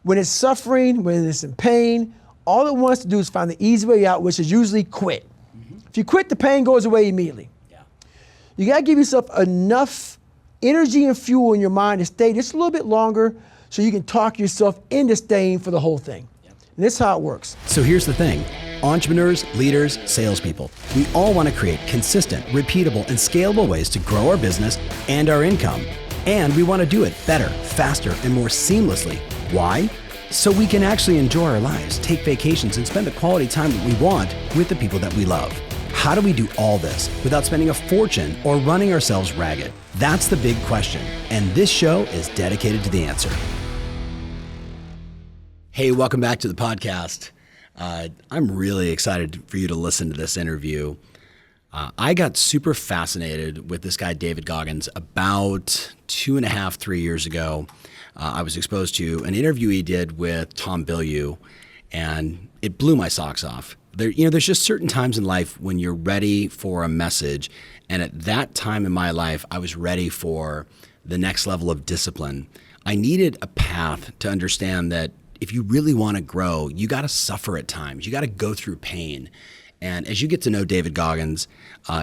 when it's suffering, when it's in pain, all it wants to do is find the easy way out, which is usually quit. If you quit, the pain goes away immediately. Yeah. You gotta give yourself enough energy and fuel in your mind to stay just a little bit longer so you can talk yourself into staying for the whole thing. Yep. And this is how it works. So here's the thing. Entrepreneurs, leaders, salespeople, we all want to create consistent, repeatable, and scalable ways to grow our business and our income. And we want to do it better, faster, and more seamlessly. Why? So we can actually enjoy our lives, take vacations, and spend the quality time that we want with the people that we love. How do we do all this without spending a fortune or running ourselves ragged? That's the big question, and this show is dedicated to the answer. Hey, welcome back to the podcast. I'm really excited for you to listen to this interview. I got super fascinated with this guy, David Goggins, about 2.5, 3 years ago. I was exposed to an interview he did with Tom Bilyeu, and it blew my socks off. There's just certain times in life when you're ready for a message, and at that time in my life, I was ready for the next level of discipline. I needed a path to understand that if you really want to grow, you got to suffer at times. You got to go through pain. And as you get to know David Goggins,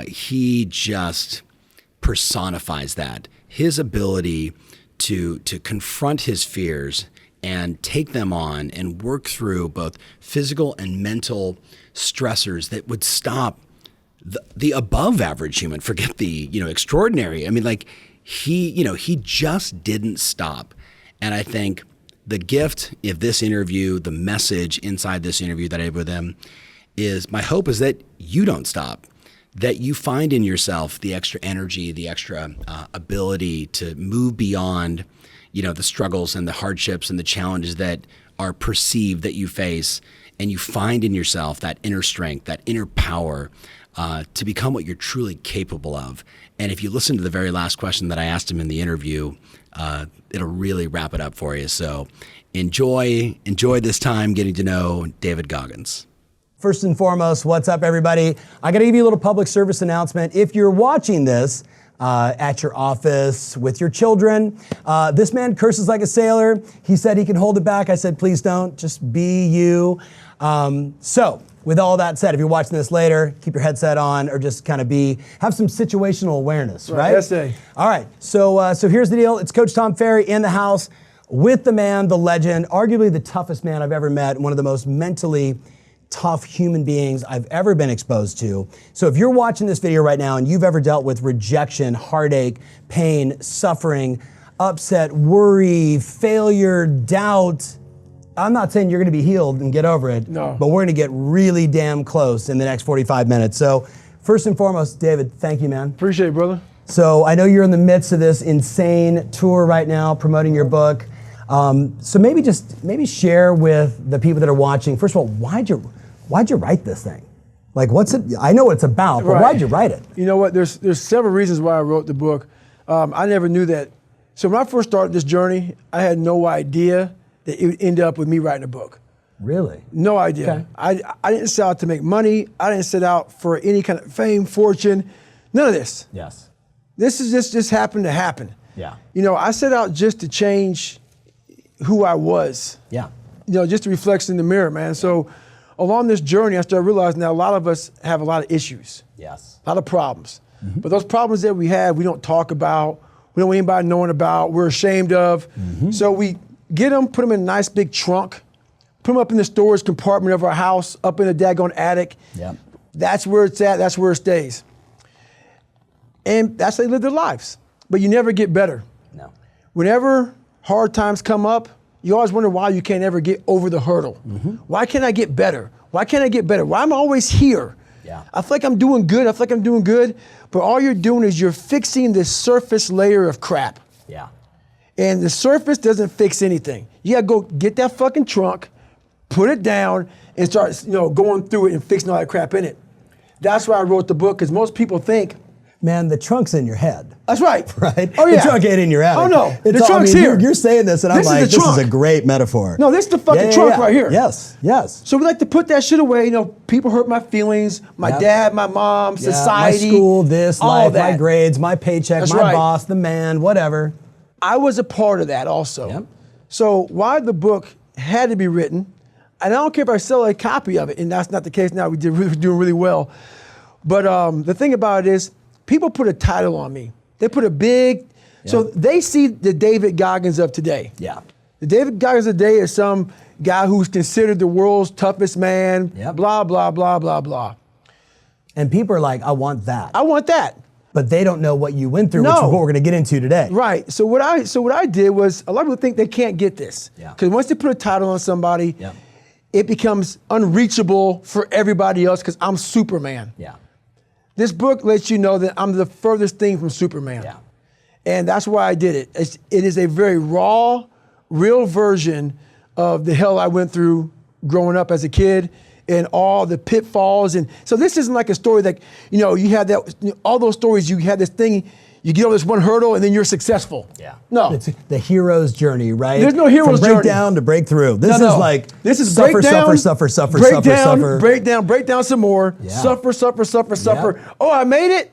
he just personifies that. His ability to confront his fears and take them on and work through both physical and mental stressors that would stop the above average human, forget the extraordinary. I mean, like he just didn't stop. And I think the gift of this interview, the message inside this interview that I had with him is, my hope is that you don't stop, that you find in yourself the extra energy, the extra ability to move beyond, the struggles and the hardships and the challenges that are perceived that you face, and you find in yourself that inner strength, that inner power to become what you're truly capable of. And if you listen to the very last question that I asked him in the interview, it'll really wrap it up for you. So enjoy this time getting to know David Goggins. First and foremost, what's up, everybody? I got to give you a little public service announcement. If you're watching this at your office with your children, this man curses like a sailor. He said he can hold it back. I said, please don't. Just be you. So with all that said, if you're watching this later, keep your headset on, or just kind of have some situational awareness, right? Yes, sir. All right. So here's the deal. It's Coach Tom Ferry in the house with the man, the legend, arguably the toughest man I've ever met, one of the most mentally tough human beings I've ever been exposed to. So if you're watching this video right now and you've ever dealt with rejection, heartache, pain, suffering, upset, worry, failure, doubt, I'm not saying you're going to be healed and get over it, no, but we're going to get really damn close in the next 45 minutes. So first and foremost, David, thank you, man. Appreciate it, brother. So I know you're in the midst of this insane tour right now, promoting your book. So maybe share with the people that are watching, first of all, why'd you write this thing? Like, what's it? I know what it's about, but why'd you write it? You know what? There's several reasons why I wrote the book. I never knew that. So when I first started this journey, I had no idea that it would end up with me writing a book. Really? No idea. Okay. I didn't set out to make money. I didn't set out for any kind of fame, fortune, none of this. Yes. This is just happened to happen. Yeah. I set out just to change who I was. Yeah. Just a reflection in the mirror, man. So along this journey, I started realizing that a lot of us have a lot of issues. Yes. A lot of problems. Mm-hmm. But those problems that we have, we don't talk about. We don't want anybody knowing about. We're ashamed of. Mm-hmm. So we get them, put them in a nice big trunk, put them up in the storage compartment of our house, up in the daggone attic. Yeah. That's where it's at. That's where it stays. And that's how they live their lives. But you never get better. No. Whenever hard times come up, you always wonder why you can't ever get over the hurdle. Mm-hmm. Why can't I get better? Why can't I get better? Why am I always here? Yeah. I feel like I'm doing good. But all you're doing is you're fixing this surface layer of crap. Yeah. And the surface doesn't fix anything. You gotta go get that fucking trunk, put it down, and start going through it and fixing all that crap in it. That's why I wrote the book, because most people think, man, the trunk's in your head. That's right. Right? Oh, yeah. The trunk ain't in your attic. Oh, no. The trunk's here. You're saying this, and I'm like, this is a great metaphor. No, this is the fucking trunk right here. Yes, yes. So we like to put that shit away. People hurt my feelings, my dad, my mom, society. My school, this, all life, that. my grades, my paycheck, That's my right. boss, the man, whatever. I was a part of that also. Yep. So why the book had to be written. And I don't care if I sell a copy of it, and that's not the case now. We're doing really well. But the thing about it is, people put a title on me. They put a big, so they see the David Goggins of today. Yeah. The David Goggins of today is some guy who's considered the world's toughest man, blah, blah, blah, blah, blah. And people are like, I want that. I want that. But they don't know what you went through, which is what we're going to get into today. Right. So what I did was, a lot of people think they can't get this. Because once they put a title on somebody, it becomes unreachable for everybody else because I'm Superman. This book lets you know that I'm the furthest thing from Superman. And that's why I did it. It is a very raw, real version of the hell I went through growing up as a kid and all the pitfalls. And so this isn't like a story that, you had that, all those stories, you had this thing, you get over this one hurdle and then you're successful. No. It's the hero's journey, right? There's no hero's journey. From breakdown to breakthrough. This is like, this is suffer, breakdown, suffer, break down some more, suffer. Oh, I made it.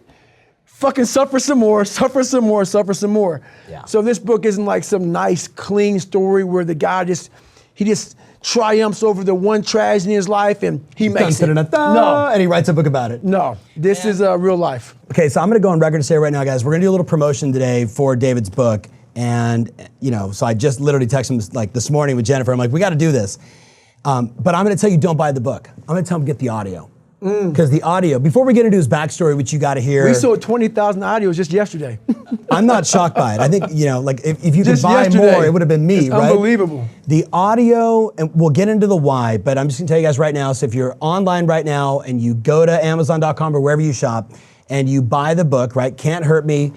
Fucking suffer some more. So this book isn't like some nice, clean story where the guy just triumphs over the one tragedy in his life and he makes it. No. And he writes a book about it. No, this is real life. Okay, so I'm gonna go on record to say right now, guys, we're gonna do a little promotion today for David's book. And, so I just literally texted him like this morning with Jennifer. I'm like, we gotta do this. But I'm gonna tell you, don't buy the book. I'm gonna tell him get the audio. Because the audio, before we get into his backstory, which you got to hear. We sold 20,000 audios just yesterday. I'm not shocked by it. I think, if you could buy more, it would have been me, right? Unbelievable. The audio, and we'll get into the why, but I'm just going to tell you guys right now, so if you're online right now and you go to Amazon.com or wherever you shop, and you buy the book, right? Can't Hurt Me.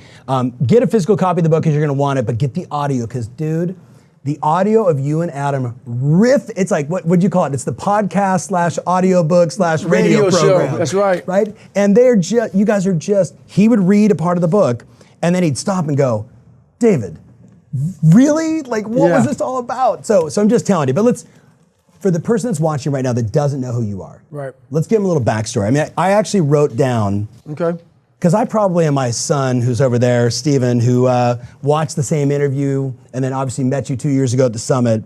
Get a physical copy of the book because you're going to want it, but get the audio because, dude, the audio of you and Adam riff, it's like, what would you call it? It's the podcast / audiobook / radio program. Show. That's right. Right? And you guys are just, he would read a part of the book and then he'd stop and go, David, really? Like, what was this all about? So I'm just telling you, but for the person that's watching right now that doesn't know who you are, let's give him a little backstory. I mean, I actually wrote down, because I probably am my son who's over there, Steven, who watched the same interview and then obviously met you 2 years ago at the summit.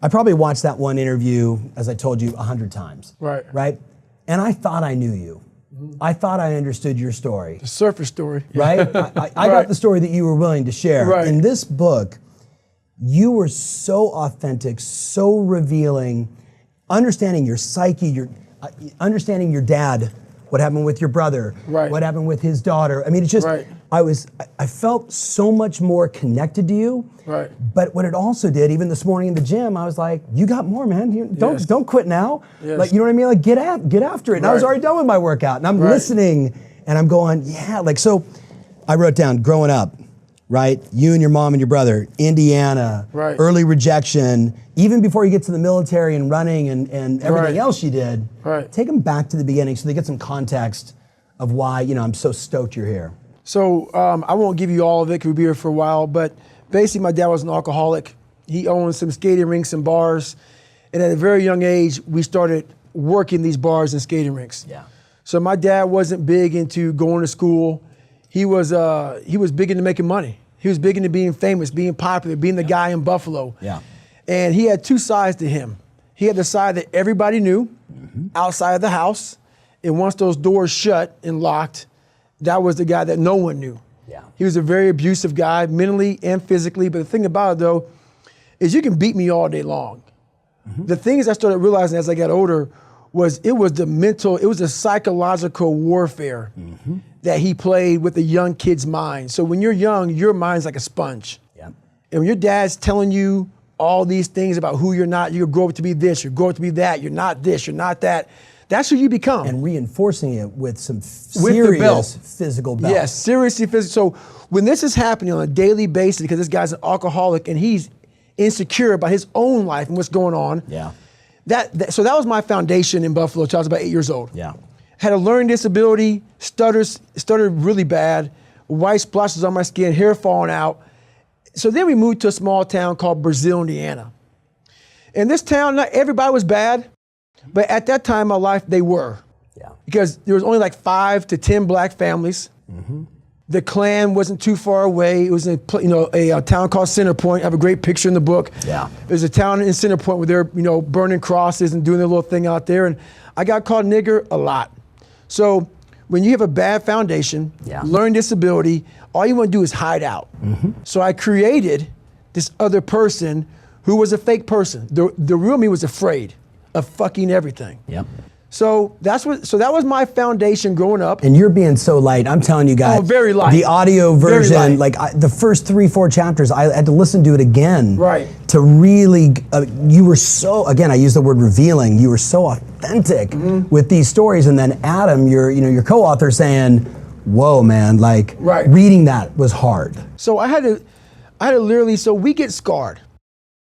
I probably watched that one interview, as I told you, 100 times. Right? And I thought I knew you. I thought I understood your story. The surface story. Right? I got the story that you were willing to share. In this book, you were so authentic, so revealing, understanding your psyche, understanding your dad, what happened with your brother, what happened with his daughter. I mean, it's just, I felt so much more connected to you. But what it also did, even this morning in the gym, I was like, you got more, man. Don't quit now. Like, you know what I mean? Like, get after it. And I was already done with my workout. And I'm listening and I'm going, so I wrote down growing up, right? You and your mom and your brother, Indiana, early rejection, even before you get to the military and running and everything else you did. Take them back to the beginning so they get some context of why, I'm so stoked you're here. So I won't give you all of it because we'll be here for a while, but basically my dad was an alcoholic. He owned some skating rinks and bars. And at a very young age, we started working these bars and skating rinks. So my dad wasn't big into going to school. He was big into making money. He was big into being famous, being popular, being the guy in Buffalo. And he had two sides to him. He had the side that everybody knew outside of the house. And once those doors shut and locked, that was the guy that no one knew. He was a very abusive guy, mentally and physically. But the thing about it, though, is you can beat me all day long. The things I started realizing as I got older was it was the psychological warfare that he played with a young kid's mind. So when you're young, your mind's like a sponge. And when your dad's telling you all these things about who you're not, you grow up to be this, you grow up to be that, you're not this, you're not that. That's who you become. And reinforcing it with some serious physical belt. Yes, seriously physical. So when this is happening on a daily basis, because this guy's an alcoholic and he's insecure about his own life and what's going on. So that was my foundation in Buffalo until I was about 8 years old. Had a learning disability, stuttered really bad, white splotches on my skin, hair falling out. So then we moved to a small town called Brazil, Indiana. In this town, not everybody was bad, but at that time in my life, they were. Because there was only like 5 to 10 black families. The Klan wasn't too far away. It was in a town called Center Point. I have a great picture in the book. Yeah. There's a town in Center Point where they're burning crosses and doing their little thing out there. And I got called nigger a lot. So when you have a bad foundation, learning disability, all you want to do is hide out. So I created this other person who was a fake person. The real me was afraid of fucking everything. Yep. So that was my foundation growing up. And you're being so light. I'm telling you guys. Oh, very light. The audio version, Very the first 3-4 chapters, I had to listen to it again. Right. To really, you were so, again, I use the word revealing. You were so authentic with these stories. And then Adam, your co-author, saying, "Whoa, man!" Reading that was hard. So I had to literally. So we get scarred.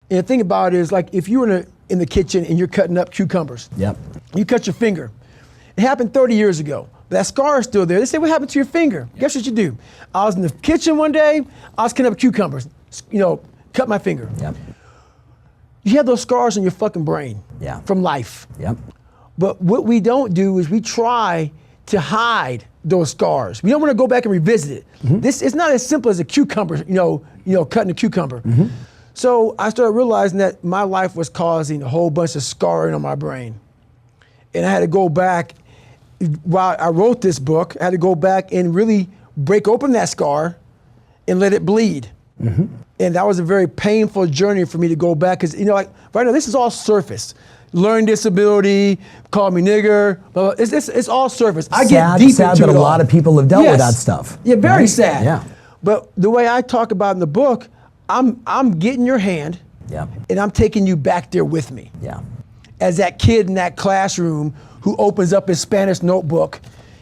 And the thing about it is, like, if you were in the kitchen and you're cutting up cucumbers. Yep. You cut your finger. It happened 30 years ago. But that scar is still there. They say, what happened to your finger? Guess what you do? I was in the kitchen one day, I was cutting up cucumbers, cut my finger. Yep. You have those scars in your fucking brain from life. Yep. But what we don't do is we try to hide those scars. We don't want to go back and revisit it. This it's not as simple as a cucumber, cutting a cucumber. So I started realizing that my life was causing a whole bunch of scarring on my brain. And I had to go back, while I wrote this book, I had to go back and really break open that scar and let it bleed. And that was a very painful journey for me to go back, because right now this is all surface. Learning disability, call me nigger, blah, blah. It's all surface. I get deep sad into that it a all. lot of people have dealt with that stuff. Yeah, very sad. Yeah. But the way I talk about in the book, I'm getting your hand, and I'm taking you back there with me. Yeah. As that kid in that classroom who opens up his Spanish notebook.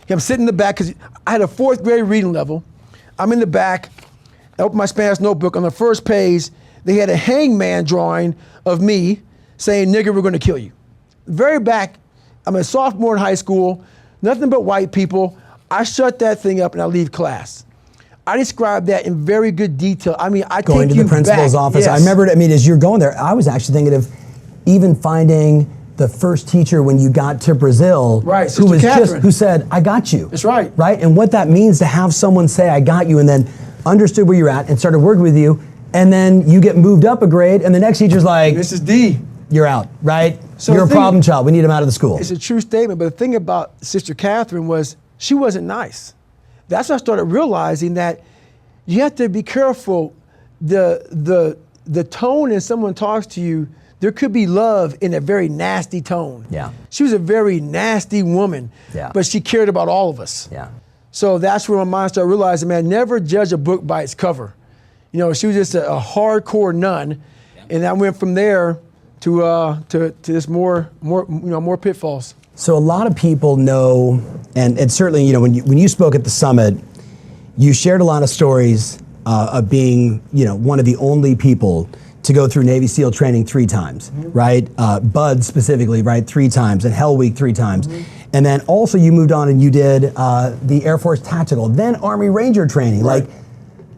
I'm sitting in the back, because I had a 4th grade reading level. I'm in the back, I open my Spanish notebook. On the first page, they had a hangman drawing of me saying, "Nigger, we're gonna kill you." Very back, I'm a sophomore in high school, nothing but white people. I shut that thing up and I leave class. I described that in very good detail. I mean, Going to the principal's office. Yes. I remember, as you're going there, I was actually thinking of even finding the first teacher when you got to Brazil, right, who said, "I got you." That's right. Right, and what that means to have someone say, "I got you," and then understood where you're at and started working with you, and then you get moved up a grade, and the next teacher's like, "Mrs. D, you're out," right? So you're a problem child. We need him out of the school. It's a true statement, but the thing about Sister Catherine was she wasn't nice. That's when I started realizing that you have to be careful. The tone when someone talks to you, there could be love in a very nasty tone. Yeah. She was a very nasty woman, but she cared about all of us. Yeah. So that's where my mind started realizing, man, never judge a book by its cover. She was just a hardcore nun, and I went from there to this more pitfalls. So a lot of people know, and certainly, when you spoke at the summit, you shared a lot of stories of being, one of the only people to go through Navy SEAL training 3 times, right? Bud specifically, right? 3 times, and Hell Week 3 times. And then also you moved on and you did the Air Force Tactical, then Army Ranger training. Right.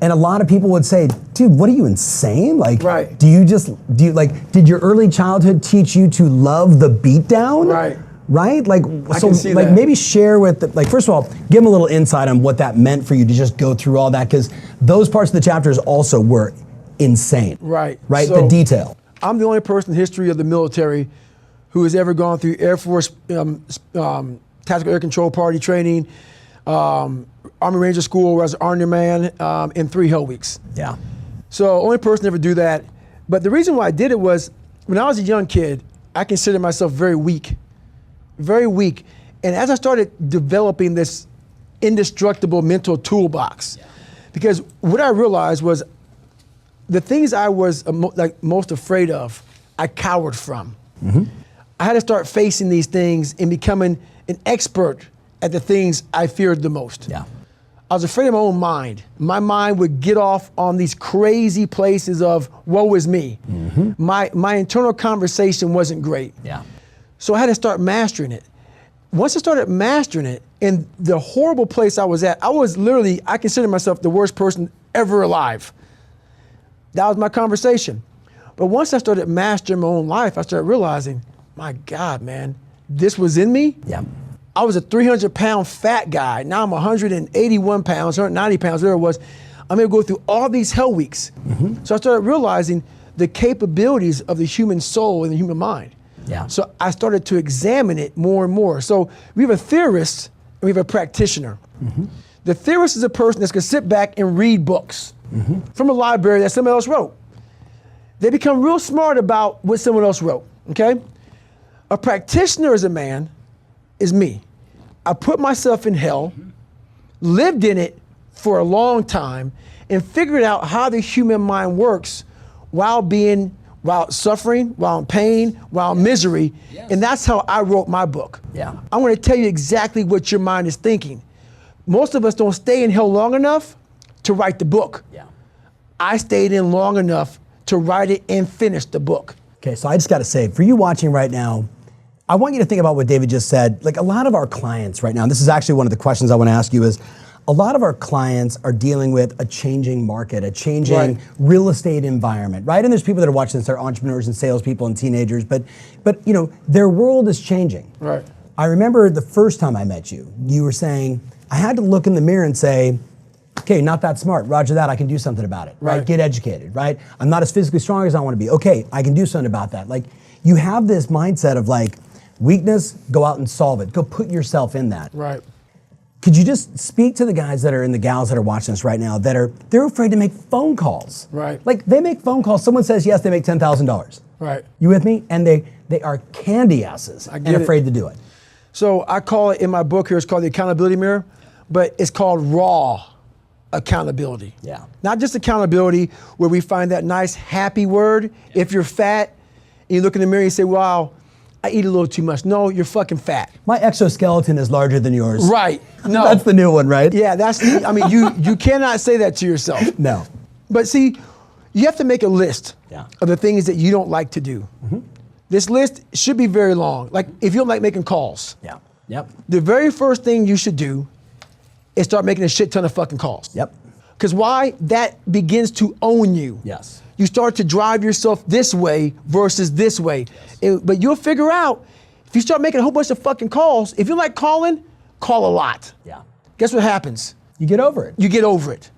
And a lot of people would say, dude, what are you, insane? Right. Did your early childhood teach you to love the beatdown? Right. Right? I can see that. Maybe share with, first of all, give them a little insight on what that meant for you to just go through all that, because those parts of the chapters also were insane. Right. Right? So, the detail. I'm the only person in the history of the military who has ever gone through Air Force Tactical Air Control Party training, Army Ranger School where I was an Army man, in 3 Hell Weeks. Yeah. So only person to ever do that. But the reason why I did it was, when I was a young kid, I considered myself very weak. Very weak. And as I started developing this indestructible mental toolbox, because what I realized was the things I was most afraid of, I cowered from. I had to start facing these things and becoming an expert at the things I feared the most. Yeah. I was afraid of my own mind. My mind would get off on these crazy places of woe is me. My internal conversation wasn't great. Yeah. So I had to start mastering it. Once I started mastering it, in the horrible place I was at, I consider myself the worst person ever alive. That was my conversation. But once I started mastering my own life, I started realizing, my God, man, this was in me. Yeah. I was a 300-pound fat guy. Now I'm 181 pounds, 190 pounds, whatever it was. I'm able to go through all these hell weeks. So I started realizing the capabilities of the human soul and the human mind. Yeah. So I started to examine it more and more. So we have a theorist and we have a practitioner. The theorist is a person that's gonna sit back and read books from a library that someone else wrote. They become real smart about what someone else wrote, okay? A practitioner is a man, is me. I put myself in hell, lived in it for a long time, and figured out how the human mind works while suffering, while in pain, while in misery. And that's how I wrote my book. Yeah. I'm gonna tell you exactly what your mind is thinking. Most of us don't stay in hell long enough to write the book. Yeah. I stayed in long enough to write it and finish the book. Okay, so I just got to say, for you watching right now, I want you to think about what David just said. Like a lot of our clients right now, and this is actually one of the questions I want to ask you is, a lot of our clients are dealing with a changing market, a changing real estate environment, right? And there's people that are watching this, they're entrepreneurs and salespeople and teenagers, but you know, their world is changing. Right. I remember the first time I met you, you were saying, I had to look in the mirror and say, okay, not that smart. Roger that, I can do something about it, right? Get educated, right? I'm not as physically strong as I want to be. Okay, I can do something about that. Like, you have this mindset of like, weakness, go out and solve it. Go put yourself in that. Right. Could you just speak to the guys that are and the gals that are watching us right now that they're afraid to make phone calls? Right. Like they make phone calls, someone says yes, they make $10,000. Right. You with me? And they are candy asses and afraid to do it. So I call it in my book here, it's called the accountability mirror, but it's called raw accountability. Yeah. Not just accountability where we find that nice happy word. If you're fat and you look in the mirror and you say, wow, I eat a little too much. No, you're fucking fat. My exoskeleton is larger than yours. Right. No. That's the new one, right? Yeah, I mean, you cannot say that to yourself. No. But see, you have to make a list of the things that you don't like to do. This list should be very long. Like if you don't like making calls. Yeah. Yep. The very first thing you should do is start making a shit ton of fucking calls. Yep. Because why? That begins to own you. Yes. You start to drive yourself this way versus this way. But you'll figure out, if you start making a whole bunch of fucking calls, if you like calling, call a lot. Yeah. Guess what happens? You get over it. You get over it.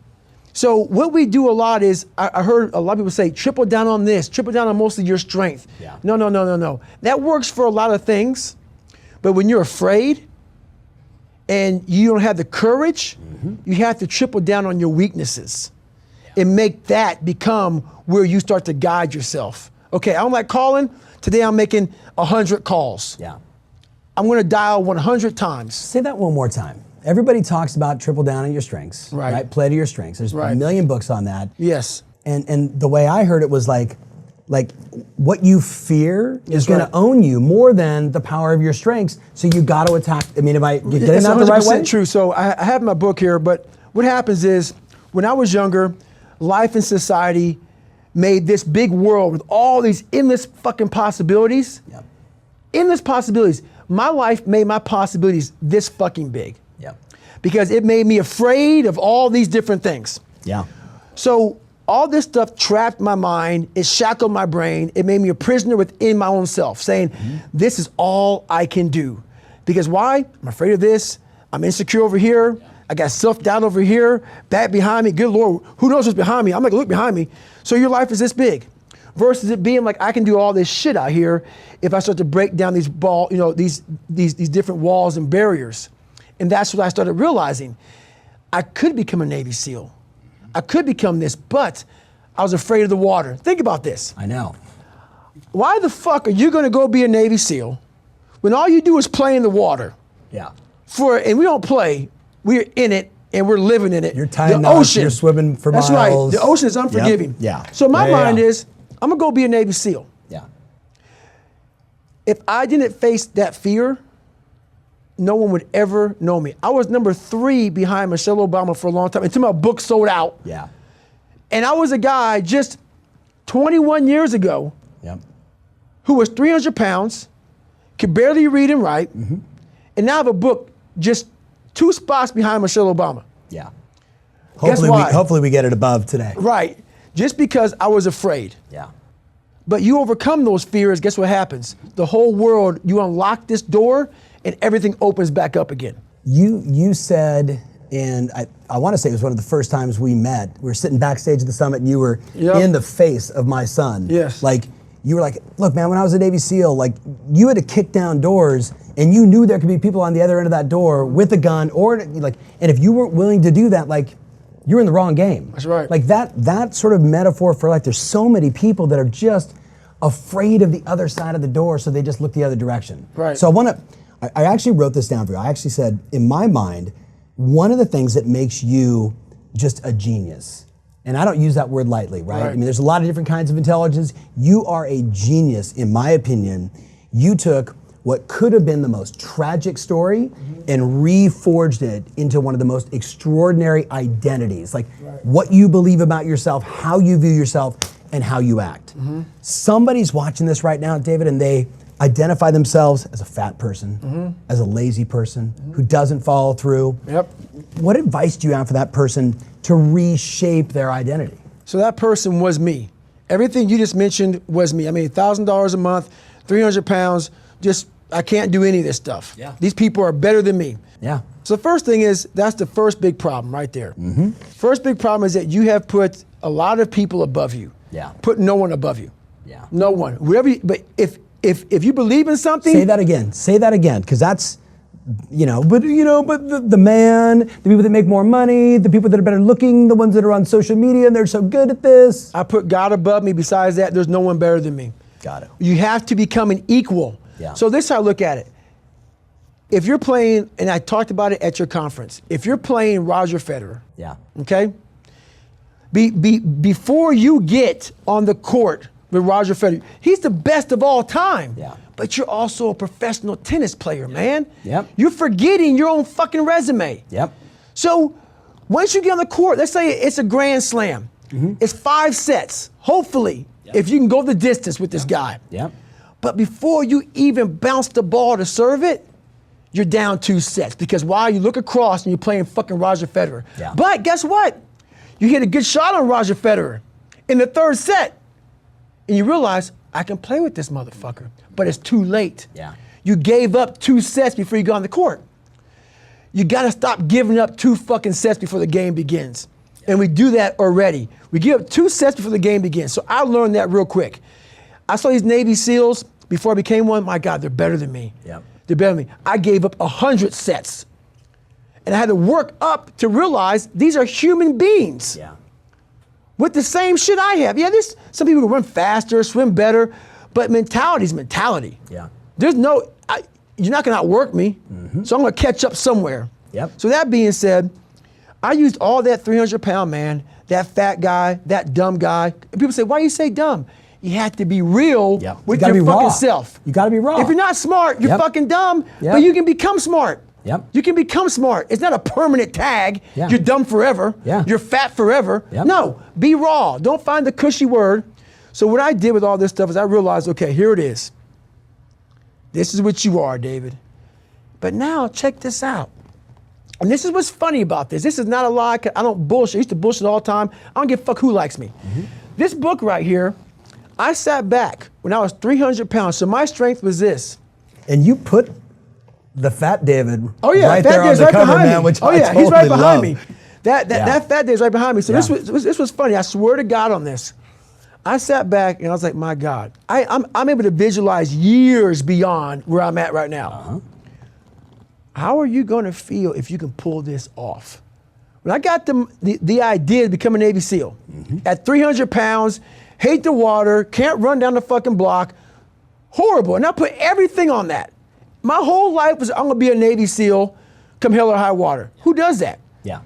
So what we do a lot is, I heard a lot of people say, triple down on this, triple down on most of your strength. Yeah. No. That works for a lot of things, but when you're afraid and you don't have the courage, you have to triple down on your weaknesses and make that become where you start to guide yourself. Okay, I don't like calling. Today I'm making 100 calls. Yeah. I'm gonna dial 100 times. Say that one more time. Everybody talks about triple down on your strengths, Right. Play to your strengths. There's a million books on that. Yes. And the way I heard it was like what you fear is going to own you more than the power of your strengths. So you got to attack. I mean, am I getting that the right way? It's 100% true. So I have my book here, but what happens is when I was younger, life and society made this big world with all these endless fucking possibilities. Yep. Endless possibilities. My life made my possibilities this fucking big. Yep. Because it made me afraid of all these different things. Yeah. So all this stuff trapped my mind, it shackled my brain, it made me a prisoner within my own self, saying, this is all I can do. Because why? I'm afraid of this, I'm insecure over here, I got self-doubt over here, back behind me, good Lord, who knows what's behind me? I'm not gonna look behind me. So your life is this big. Versus it being like, I can do all this shit out here if I start to break down these these different walls and barriers. And that's what I started realizing. I could become a Navy SEAL. I could become this, but I was afraid of the water. Think about this. I know. Why the fuck are you gonna go be a Navy SEAL when all you do is play in the water? Yeah. And we don't play, we're in it and we're living in it. You're tying the knots, ocean. you're swimming for That's miles. Right. The ocean is unforgiving. Yep. Yeah. So my mind is, I'm gonna go be a Navy SEAL. Yeah. If I didn't face that fear, no one would ever know me. I was number 3 behind Michelle Obama for a long time until my book sold out. Yeah. And I was a guy just 21 years ago who was 300 pounds, could barely read and write, and now I have a book just 2 spots behind Michelle Obama. Yeah. Hopefully we get it above today. Right. Just because I was afraid. Yeah. But you overcome those fears, guess what happens? The whole world, you unlock this door and everything opens back up again. You said, and I want to say it was one of the first times we met. We were sitting backstage at the summit, and you were in the face of my son. Yes. Like, you were like, look, man, when I was a Navy SEAL, like, you had to kick down doors, and you knew there could be people on the other end of that door with a gun, or like, and if you weren't willing to do that, like, you're in the wrong game. That's right. Like that sort of metaphor for life. There's so many people that are just afraid of the other side of the door, so they just look the other direction. Right. So I actually wrote this down for you. I actually said, in my mind, one of the things that makes you just a genius, and I don't use that word lightly, right? I mean, there's a lot of different kinds of intelligence. You are a genius, in my opinion. You took what could have been the most tragic story and reforged it into one of the most extraordinary identities. Like what you believe about yourself, how you view yourself, and how you act. Somebody's watching this right now, David, and they identify themselves as a fat person, as a lazy person, who doesn't follow through. Yep. What advice do you have for that person to reshape their identity? So that person was me. Everything you just mentioned was me. I mean, $1,000 a month, 300 pounds, just, I can't do any of this stuff. Yeah. These people are better than me. Yeah. So the first thing is, that's the first big problem right there. First big problem is that you have put a lot of people above you. Yeah. Put no one above you. Yeah. No one. Whatever. But if you believe in something, Say that again, because that's, but the man, the people that make more money, the people that are better looking, the ones that are on social media and they're so good at this. I put God above me. Besides that, there's no one better than me. Got it. You have to become an equal. Yeah. So this is how I look at it. If you're playing, and I talked about it at your conference, if you're playing Roger Federer, Yeah. okay, before you get on the court with Roger Federer, he's the best of all time. Yeah. But you're also a professional tennis player, man. Yep. You're forgetting your own fucking resume. Yep. So once you get on the court, let's say it's a grand slam. It's 5 sets, hopefully, if you can go the distance with this guy. Yep. But before you even bounce the ball to serve it, you're down 2 sets. Because while you look across and you're playing fucking Roger Federer. Yeah. But guess what? You hit a good shot on Roger Federer in the 3rd set. And you realize, I can play with this motherfucker. But it's too late. Yeah. You gave up 2 sets before you got on the court. You gotta stop giving up 2 fucking sets before the game begins. And we do that already. We give up 2 sets before the game begins. So I learned that real quick. I saw these Navy SEALs before I became one. My God, they're better than me. Yep. They're better than me. I gave up 100 sets. And I had to work up to realize these are human beings. Yeah. With the same shit I have. Yeah, there's some people who run faster, swim better, but mentality is mentality. Yeah. There's no, you're not gonna outwork me, so I'm gonna catch up somewhere. Yep. So that being said, I used all that 300-pound man, that fat guy, that dumb guy. And people say, why you say dumb? You have to be real Yep. with You gotta your be fucking raw. self. You gotta be raw. If you're not smart, you're Yep. fucking dumb, Yep. but you can become smart. Yep. You can become smart. It's not a permanent tag. Yeah. You're dumb forever. Yeah. You're fat forever. Yep. No, be raw. Don't find the cushy word. So what I did with all this stuff is I realized, okay, here it is. This is what you are, David. But now check this out. And this is what's funny about this. This is not a lie. I don't bullshit. I used to bullshit all the time. I don't give a fuck who likes me. This book right here, I sat back when I was 300 pounds. So my strength was this. And you put the fat David Oh yeah, right Fat there on Dave's the right cover, behind man, me. which Oh I yeah, totally he's right behind love. me. That Fat Dave's right behind me. So Yeah. this was funny. I swear to God on this. I sat back and I was like, my God, I'm able to visualize years beyond where I'm at right now. How are you going to feel if you can pull this off? When I got the idea to become a Navy SEAL, at 300 pounds, hate the water, can't run down the fucking block, horrible. And I put everything on that. My whole life was, I'm gonna be a Navy SEAL, come hell or high water. Who does that? Yeah.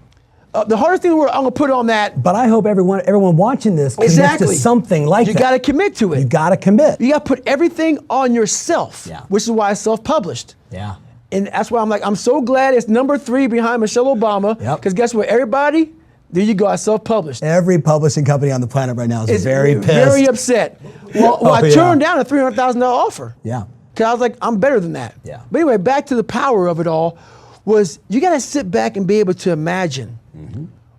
The hardest thing in the world, I'm gonna put on that. But I hope everyone watching this commits Exactly. to something like You that. gotta commit to it. You gotta commit. You gotta put everything on yourself, Yeah. which is why I self-published. Yeah. And that's why I'm so glad it's number 3 behind Michelle Obama. Yep. Because guess what, everybody, there you go, I self-published. Every publishing company on the planet right now is It's very pissed. very upset. Well, I yeah. turned down a $300,000 offer. Yeah. Because I was like, I'm better than that. Yeah. But anyway, back to the power of it all was you got to sit back and be able to imagine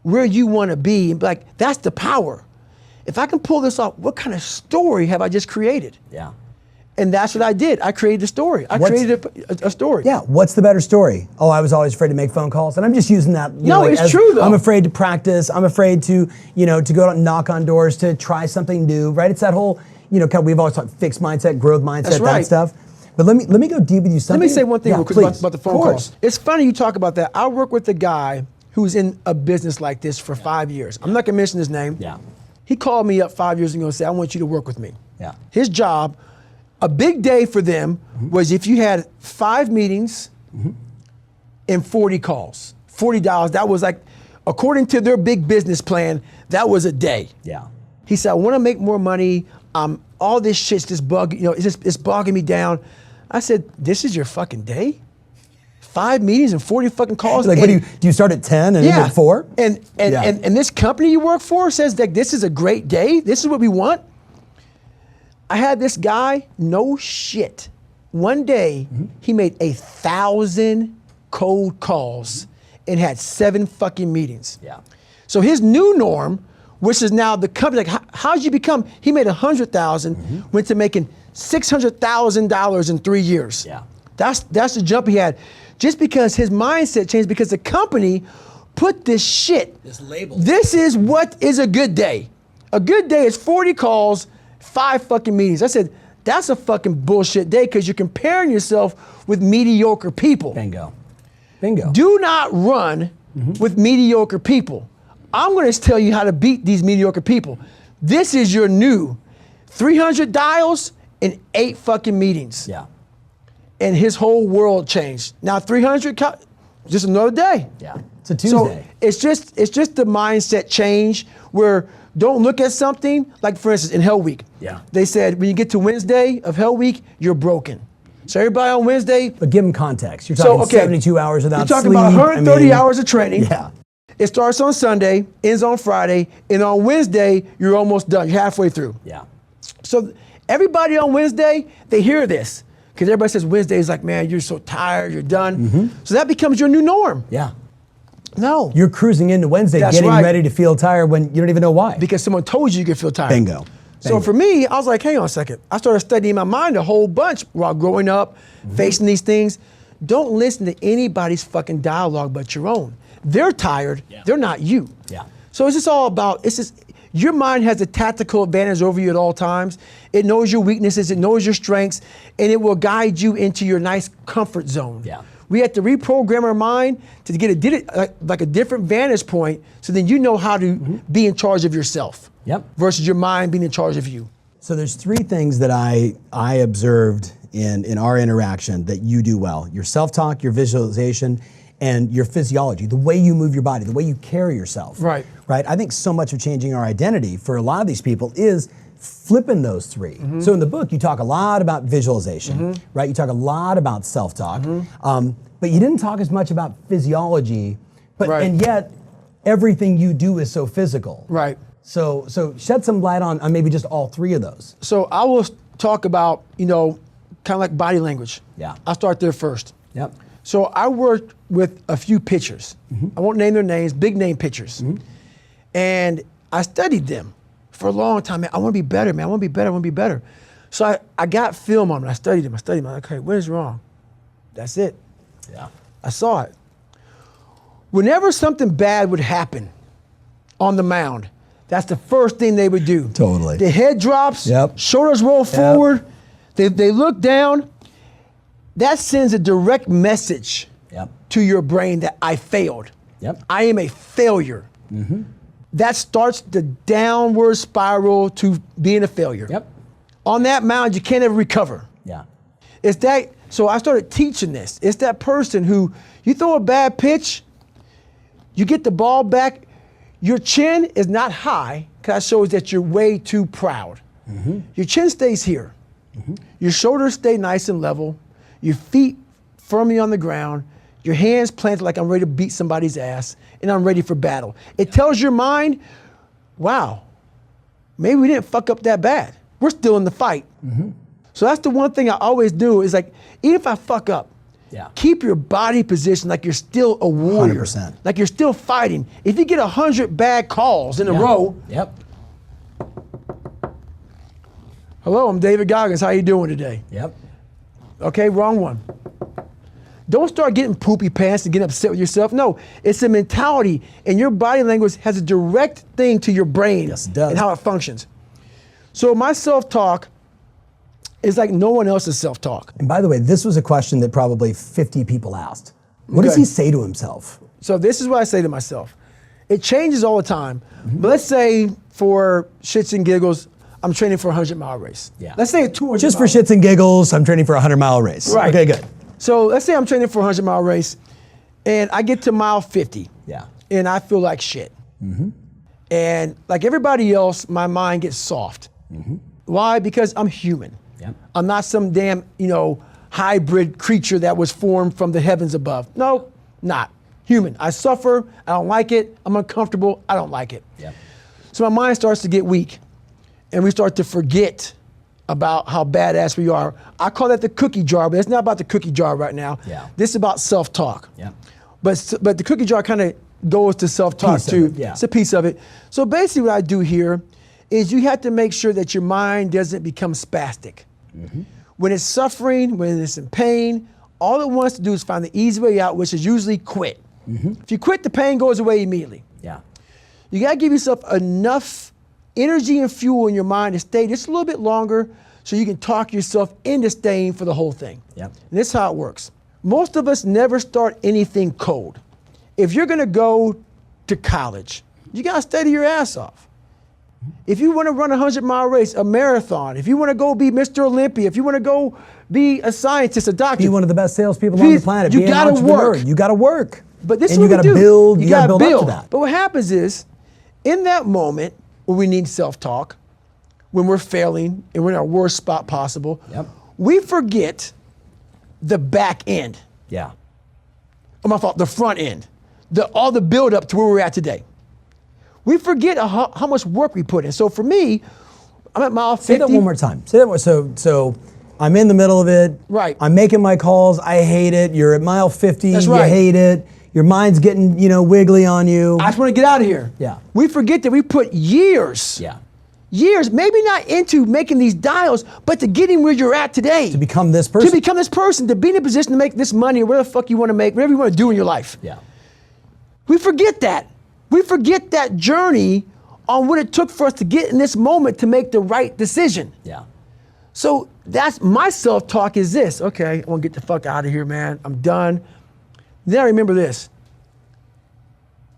where you want to be and be like, that's the power. If I can pull this off, what kind of story have I just created? Yeah. And that's what I did. I created a story. I created a story. Yeah, what's the better story? Oh, I was always afraid to make phone calls. And I'm just using that. It's true though. I'm afraid to practice. I'm afraid to, to go out and knock on doors, to try something new, right? It's that whole, we've always talked fixed mindset, growth mindset, That's right. that stuff. But let me go deep with you something. Let me say one thing real quick about the phone Of call. course. It's funny you talk about that. I work with a guy who's in a business like this for 5 years. I'm not gonna mention his name. Yeah. He called me up 5 years ago and said, I want you to work with me. Yeah. His job, a big day for them was if you had 5 meetings and 40 calls, $40. That was like, according to their big business plan, that was a day. Yeah. He said, I want to make more money. All this shit's just it's bogging me down. I said, this is your fucking day? 5 meetings and 40 fucking calls? Like, what do you start at 10 and end at 4? And this company you work for says that this is a great day. This is what we want. I had this guy, no shit. One day, he made 1,000 cold calls and had 7 fucking meetings. Yeah. So his new norm, which is now the company, like, how'd you become? He made 100,000, went to making $600,000 in 3 years. Yeah. That's the jump he had. Just because his mindset changed, because the company put this shit. This label. This is what is a good day. A good day is 40 calls, 5 fucking meetings. I said, that's a fucking bullshit day because you're comparing yourself with mediocre people. Bingo. Do not run with mediocre people. I'm gonna tell you how to beat these mediocre people. This is your new 300 dials and 8 fucking meetings. Yeah. And his whole world changed. Now 300, just another day. Yeah. It's a Tuesday. So it's just the mindset change where don't look at something, like for instance in Hell Week. Yeah. They said when you get to Wednesday of Hell Week, you're broken. So everybody on Wednesday. But give them context. You're talking 72 hours without sleep. You're talking about 130 hours of training. Yeah. It starts on Sunday, ends on Friday, and on Wednesday, you're almost done. You're halfway through. Yeah. So everybody on Wednesday, they hear this. Because everybody says Wednesday is like, man, you're so tired, you're done. So that becomes your new norm. Yeah. No. You're cruising into Wednesday, That's getting right. ready to feel tired when you don't even know why. Because someone told you you could feel tired. Bingo. So for me, I was like, hang on a second. I started studying my mind a whole bunch while growing up, facing these things. Don't listen to anybody's fucking dialogue but your own. They're tired, they're not you. Yeah. So it's just all about, your mind has a tactical advantage over you at all times. It knows your weaknesses, it knows your strengths, and it will guide you into your nice comfort zone. Yeah. We have to reprogram our mind to get a different vantage point so then you know how to be in charge of yourself. Yep. Versus your mind being in charge of you. So there's 3 things that I observed in our interaction that you do well. Your self-talk, your visualization, and your physiology, the way you move your body, the way you carry yourself. Right. Right? I think so much of changing our identity for a lot of these people is flipping those 3. So in the book, you talk a lot about visualization, right? You talk a lot about self-talk, but you didn't talk as much about physiology, and yet everything you do is so physical. Right. So shed some light on maybe just all 3 of those. So I will talk about, kind of like body language. Yeah. I'll start there first. Yep. So I worked with a few pitchers. I won't name their names, big name pitchers. And I studied them for a long time. Man, I want to be better, man. I want to be better. So I got film on them. I studied them. I'm like, okay, what is wrong? That's it. Yeah. I saw it. Whenever something bad would happen on the mound, that's the first thing they would do. Totally. The head drops, Yep. shoulders roll forward, they look down. That sends a direct message to your brain that I failed. Yep. I am a failure. That starts the downward spiral to being a failure. Yep. On that mound, you can't ever recover. Yeah. So I started teaching this. It's that person who, you throw a bad pitch, you get the ball back, your chin is not high, because that shows that you're way too proud. Your chin stays here. Your shoulders stay nice and level. Your feet firmly on the ground. Your hands planted like I'm ready to beat somebody's ass, and I'm ready for battle. It tells your mind, wow, maybe we didn't fuck up that bad. We're still in the fight. So that's the one thing I always do is like, even if I fuck up, keep your body positioned like you're still a warrior. 100%. Like you're still fighting. If you get 100 bad calls in a row, Hello, I'm David Goggins. How you doing today? Yep. Okay, wrong one. Don't start getting poopy pants and getting upset with yourself. No, it's a mentality, and your body language has a direct thing to your brain. Yes, it does. And how it functions. So my self-talk is like no one else's self-talk. And by the way, this was a question that probably 50 people asked. What does Okay. he say to himself? So this is what I say to myself. It changes all the time. But let's say for shits and giggles, I'm training for a 100-mile race. Yeah. Let's say a 200. Just for shits and giggles, I'm training for a 100-mile race. Right. Okay, good. So let's say I'm training for a 100-mile race, and I get to mile 50. Yeah. And I feel like shit. And like everybody else, my mind gets soft. Why? Because I'm human. Yep. I'm not some damn, hybrid creature that was formed from the heavens above. No, not. Human. I suffer. I don't like it. I'm uncomfortable. I don't like it. Yep. So my mind starts to get weak, and we start to forget about how badass we are. I call that the cookie jar, but it's not about the cookie jar right now. Yeah. This is about self-talk. Yep. But the cookie jar kind of goes to self-talk Piece of too. it, yeah. It's a piece of it. So basically what I do here is you have to make sure that your mind doesn't become spastic. When it's suffering, when it's in pain, all it wants to do is find the easy way out, which is usually quit. If you quit, the pain goes away immediately. Yeah. You gotta give yourself enough energy and fuel in your mind to stay just a little bit longer so you can talk yourself into staying for the whole thing. Yep. And this is how it works. Most of us never start anything cold. If you're gonna go to college, you gotta study your ass off. If you wanna run a 100-mile race, a marathon, if you wanna go be Mr. Olympia, if you wanna go be a scientist, a doctor. Be one of the best salespeople on the planet. You Be an gotta entrepreneur. work. You gotta work. But this is and what you we gotta do. build. You gotta gotta build up to that. But what happens is, in that moment where we need self-talk, when we're failing and we're in our worst spot possible, Yep. we forget the back end. Yeah. Oh, my fault, the front end. All the build up to where we're at today. We forget how much work we put in. So for me, I'm at mile 50. Say that one more time. Say that more. So I'm in the middle of it. Right. I'm making my calls. I hate it. You're at mile 50. That's You right. hate it. Your mind's getting, wiggly on you. I just want to get out of here. Yeah. We forget that we put years, maybe not into making these dials, but to getting where you're at today. To become this person. To become this person, to be in a position to make this money or whatever the fuck you want to make, whatever you want to do in your life. Yeah. We forget that. We forget that journey on what it took for us to get in this moment to make the right decision. Yeah. So that's my self-talk is this. Okay, I want to get the fuck out of here, man. I'm done. Then I remember this.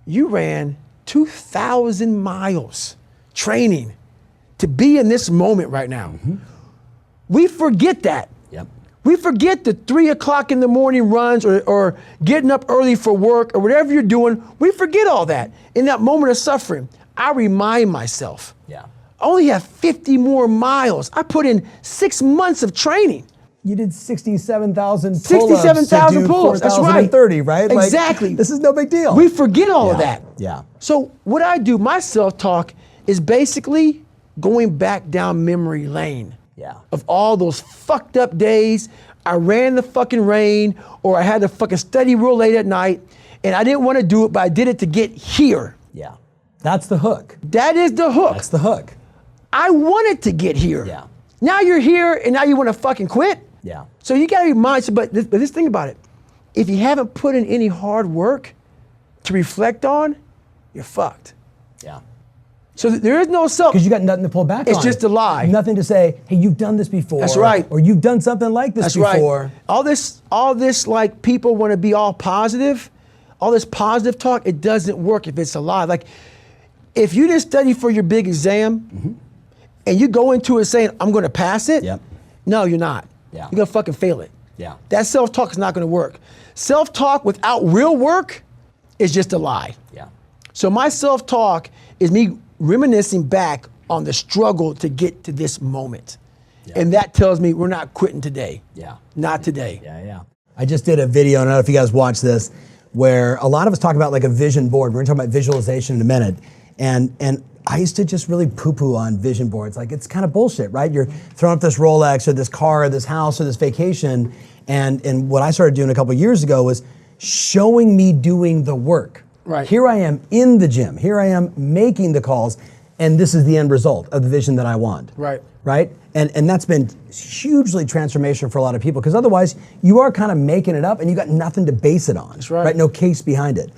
You ran 2,000 miles training to be in this moment right now. We forget that. Yep. We forget the 3 o'clock in the morning runs or getting up early for work or whatever you're doing. We forget all that. In that moment of suffering, I remind myself, Yeah. I only have 50 more miles. I put in 6 months of training. You did 67,000 pull-ups. 67,000 to do pull-ups, that's 4,030, right? Exactly. Like, this is no big deal. We forget all of that. Yeah. So what I do, my self-talk is basically going back down memory lane. Yeah. Of all those fucked up days, I ran in the fucking rain, or I had to fucking study real late at night, and I didn't want to do it, but I did it to get here. Yeah. That's the hook. That is the hook. That's the hook. I wanted to get here. Yeah. Now you're here, and now you want to fucking quit? Yeah. So you gotta remind yourself, but this thing about it, if you haven't put in any hard work to reflect on, you're fucked. Yeah. So there is no self. Because you got nothing to pull back on. It's just a lie. Nothing to say, hey, you've done this before. That's right. Or you've done something like this That's before. right. All this like people want to be all positive, all this positive talk, it doesn't work if it's a lie. Like if you didn't study for your big exam and you go into it saying, I'm gonna pass it, Yep. no, you're not. Yeah. You're gonna fucking fail it. Yeah. That self-talk is not gonna work. Self-talk without real work is just a lie. Yeah. So my self-talk is me reminiscing back on the struggle to get to this moment. Yeah. And that tells me we're not quitting today. Yeah. Not today. Yeah. I just did a video, and I don't know if you guys watched this, where a lot of us talk about like a vision board. We're gonna talk about visualization in a minute. And I used to just really poo-poo on vision boards. Like it's kind of bullshit, right? You're throwing up this Rolex or this car or this house or this vacation. And what I started doing a couple years ago was showing me doing the work. Right. Here I am in the gym. Here I am making the calls. And this is the end result of the vision that I want. Right. right? And that's been hugely transformational for a lot of people, because otherwise you are kind of making it up and you got nothing to base it on. That's right. No case behind it.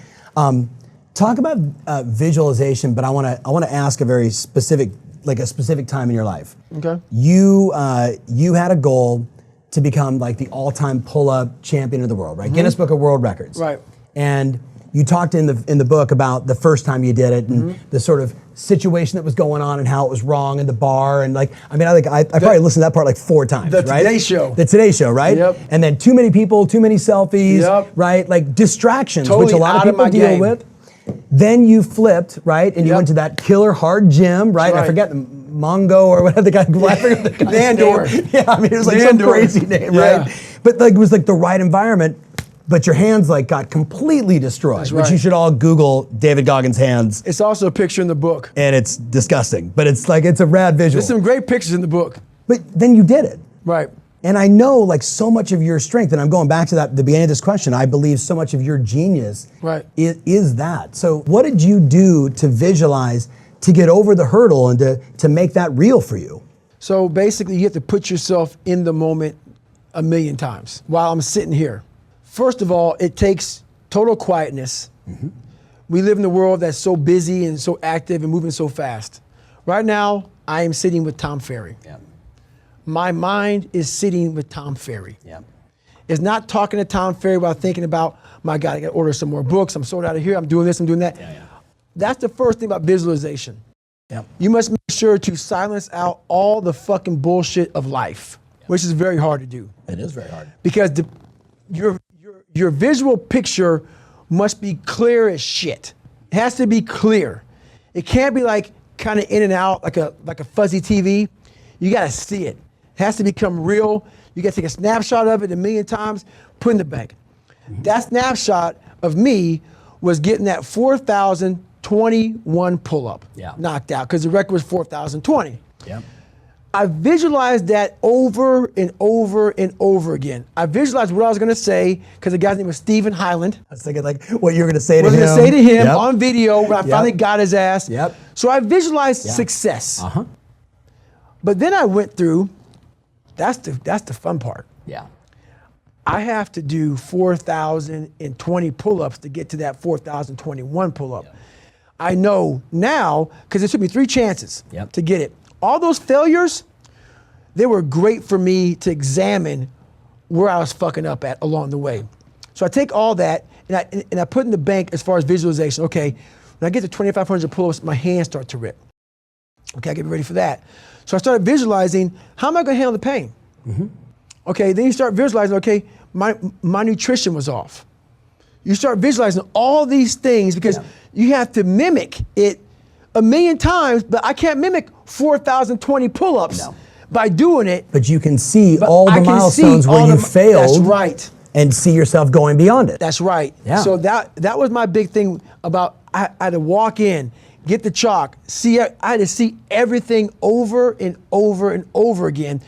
Talk about visualization, but I want to ask a very specific, like a specific time in your life. Okay. You had a goal to become like the all-time pull-up champion of the world, right? Guinness Book of World Records. Right. And you talked in the book about the first time you did it and the sort of situation that was going on and how it was wrong in the bar, and like, I mean, I probably listened to that part like 4 times, The right? Today Show. The Today Show, right? Yep. And then too many people, too many selfies, Yep. right? Like distractions, Totally which a lot out of of people my deal game. with. Then you flipped, right? And you Yep. went to that killer hard gym, right? Right. I forget the Mongo or whatever the guy, I forget the guy's Nandor. name. Yeah, I mean, it was like some Nandor. crazy name, Yeah. right? But like, it was like the right environment, but your hands like got completely destroyed, That's which right. you should all Google David Goggins' hands, It's also a picture in the book. and it's disgusting, but it's like, it's a rad visual. There's some great pictures in the book. But then you did it. Right. And I know like so much of your strength, and I'm going back to that, the beginning of this question, I believe so much of your genius Right. is that. So what did you do to visualize, to get over the hurdle and to make that real for you? So basically, you have to put yourself in the moment a million times while I'm sitting here. First of all, it takes total quietness. We live in a world that's so busy and so active and moving so fast. Right now, I am sitting with Tom Ferry. Yeah. My mind is sitting with Tom Ferry. Yeah. It's not talking to Tom Ferry while thinking about, my God, I got to order some more books. I'm sold out of here. I'm doing this, I'm doing that. That's the first thing about visualization. Yeah. You must make sure to silence out all the fucking bullshit of life, which is very hard to do. It is very hard. Because your visual picture must be clear as shit. It has to be clear. It can't be like kind of in and out like a fuzzy TV. You gotta see it. It has to become real. You gotta take a snapshot of it a million times, put in the bank. That snapshot of me was getting that 4,021 pull-up knocked out, because the record was 4,020. Yeah. I visualized that over and over and over again. I visualized what I was gonna say, because the guy's name was Stephen Highland. I was thinking like what you're gonna say to I was him. gonna say to him Yep. on video when I finally got his ass. Yep. So I visualized success. Uh-huh. But then I went through, that's the fun part. Yeah. I have to do 4,020 pull-ups to get to that 4,021 pull-up. Yep. I know now, because it took me 3 chances Yep. to get it. All those failures, they were great for me to examine where I was fucking up at along the way. So I take all that and I put in the bank as far as visualization. Okay, when I get to 2,500 pull-ups, my hands start to rip. Okay, I get ready for that. So I started visualizing, how am I gonna handle the pain? Okay, then you start visualizing, okay, my nutrition was off. You start visualizing all these things, because you have to mimic it a million times, but I can't mimic 4,020 pull-ups by doing it. But you can see But all I the can see milestones where all you the- failed. That's right. And see yourself going beyond it. That's right. Yeah. So that was my big thing about, I had to walk in, get the chalk, I had to see everything over and over and over again.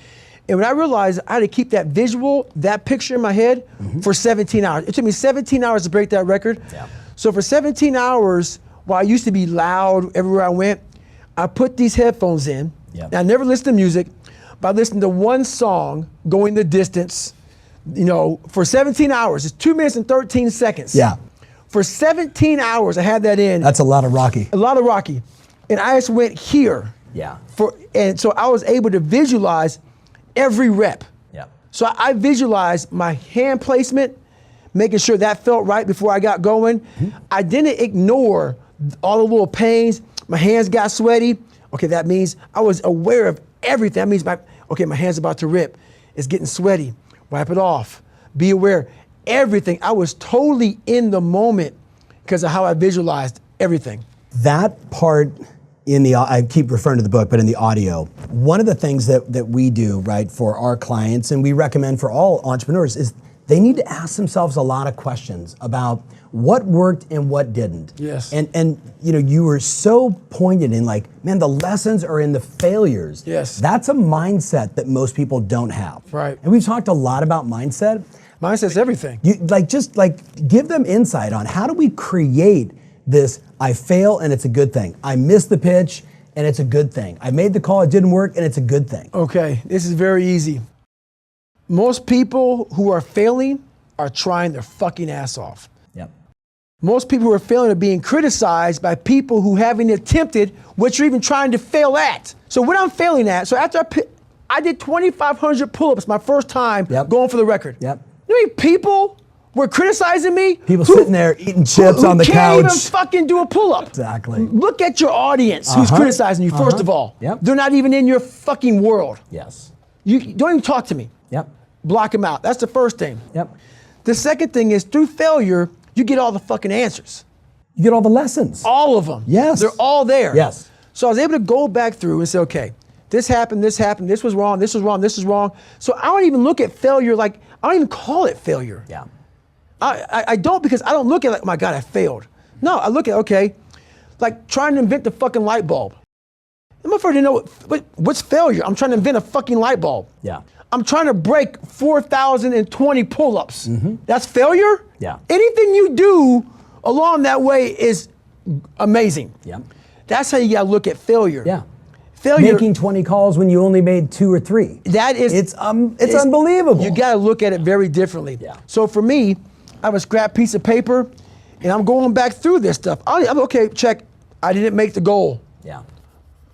And when I realized I had to keep that visual, that picture in my head for 17 hours. It took me 17 hours to break that record. Yeah. So for 17 hours, while I used to be loud everywhere I went, I put these headphones in. Yeah. And I never listened to music, but I listened to one song, Going the Distance, for 17 hours. It's 2 minutes and 13 seconds. Yeah. For 17 hours, I had that in. That's a lot of Rocky. A lot of Rocky. And I just went here. Yeah. And so I was able to visualize every rep. Yeah. So I visualized my hand placement, making sure that felt right before I got going. I didn't ignore all the little pains. My hands got sweaty. Okay, that means I was aware of everything. That means my hand's about to rip. It's getting sweaty. Wipe it off. Be aware. Everything. I was totally in the moment because of how I visualized everything. That part I keep referring to the book, but in the audio, one of the things that we do, right, for our clients, and we recommend for all entrepreneurs, is they need to ask themselves a lot of questions about what worked and what didn't. Yes. And you were so pointed in like, man, the lessons are in the failures. Yes. That's a mindset that most people don't have. Right. And we've talked a lot about mindset. Mindset's everything. Just give them insight on how do we create this, I fail and it's a good thing. I missed the pitch and it's a good thing. I made the call, it didn't work, and it's a good thing. Okay, this is very easy. Most people who are failing are trying their fucking ass off. Yep. Most people who are failing are being criticized by people who haven't attempted what you're even trying to fail at. So what I'm failing at, so after I did 2,500 pull-ups my first time going for the record. Yep. You know how many people were criticizing me? People sitting there eating chips on the couch. Can't even fucking do a pull-up. Exactly. Look at your audience who's criticizing you, first of all. Yep. They're not even in your fucking world. Yes. You don't even talk to me. Yep. Block them out. That's the first thing. Yep. The second thing is through failure, you get all the fucking answers. You get all the lessons. All of them. Yes. They're all there. Yes. So I was able to go back through and say, okay, this happened, this was wrong, this was wrong, this is wrong. So I don't even look at failure like, I don't even call it failure. Yeah. I don't, because I don't look at it like, oh my God, I failed. No, I look at, okay, like trying to invent the fucking light bulb. I'm afraid to know what's failure. I'm trying to invent a fucking light bulb. Yeah. I'm trying to break 4,020 pull-ups. That's failure? Yeah. Anything you do along that way is amazing. Yeah. That's how you gotta look at failure. Yeah. Failure. Making 20 calls when you only made 2 or 3. That is. It's unbelievable. You gotta look at it very differently. Yeah. So for me, I have a scrap piece of paper, and I'm going back through this stuff. I'm okay, check, I didn't make the goal. Yeah.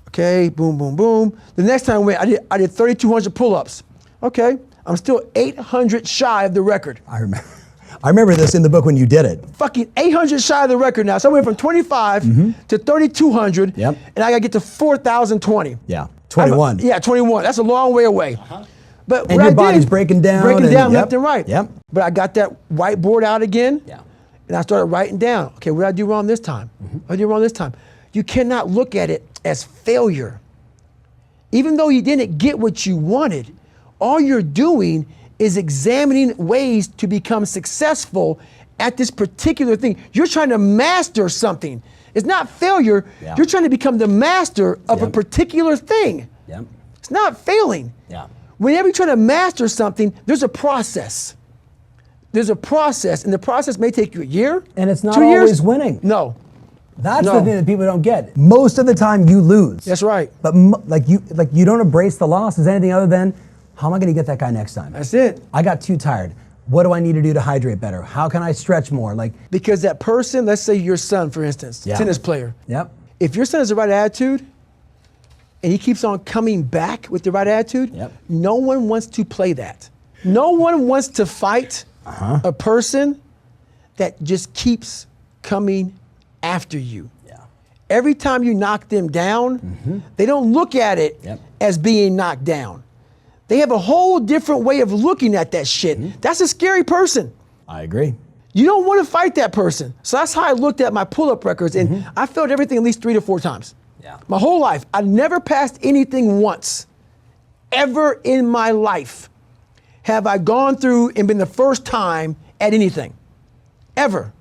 Okay, boom, boom, boom. The next time I did 3,200 pull-ups. Okay, I'm still 800 shy of the record. I remember this in the book when you did it. Fucking 800 shy of the record now. So I went from 25 to 3,200, Yep. and I gotta get to 4,020. Yeah. 21. Yeah, 21. That's a long way away. But And what your I body's did, breaking down. breaking and- down yep. left and right. Yep. But I got that whiteboard out again. Yeah. And I started writing down, okay, what did I do wrong this time? What did I do wrong this time? You cannot look at it as failure. Even though you didn't get what you wanted, all you're doing is examining ways to become successful at this particular thing. You're trying to master something. It's not failure. Yeah. You're trying to become the master of a Yep. particular thing. Yep. It's not failing. Yeah. Whenever you're trying to master something, there's a process. There's a process, and the process may take you a year. And it's not 2 years. always winning. No. That's No. the thing that people don't get. Most of the time you lose. That's right. But you don't embrace the loss as anything other than, how am I going to get that guy next time? That's it. I got too tired. What do I need to do to hydrate better? How can I stretch more? Because that person, let's say your son, for instance, Yeah. tennis player. Yep. If your son has the right attitude and he keeps on coming back with the right attitude, Yep. no one wants to play that. No one wants to fight a person that just keeps coming after you. Yeah. Every time you knock them down, they don't look at it Yep. as being knocked down. They have a whole different way of looking at that shit. That's a scary person. I agree. You don't want to fight that person. So that's how I looked at my pull-up records, and I failed everything at least 3 to 4 times. Yeah. My whole life. I never passed anything once. Ever in my life have I gone through and been the first time at anything. Ever.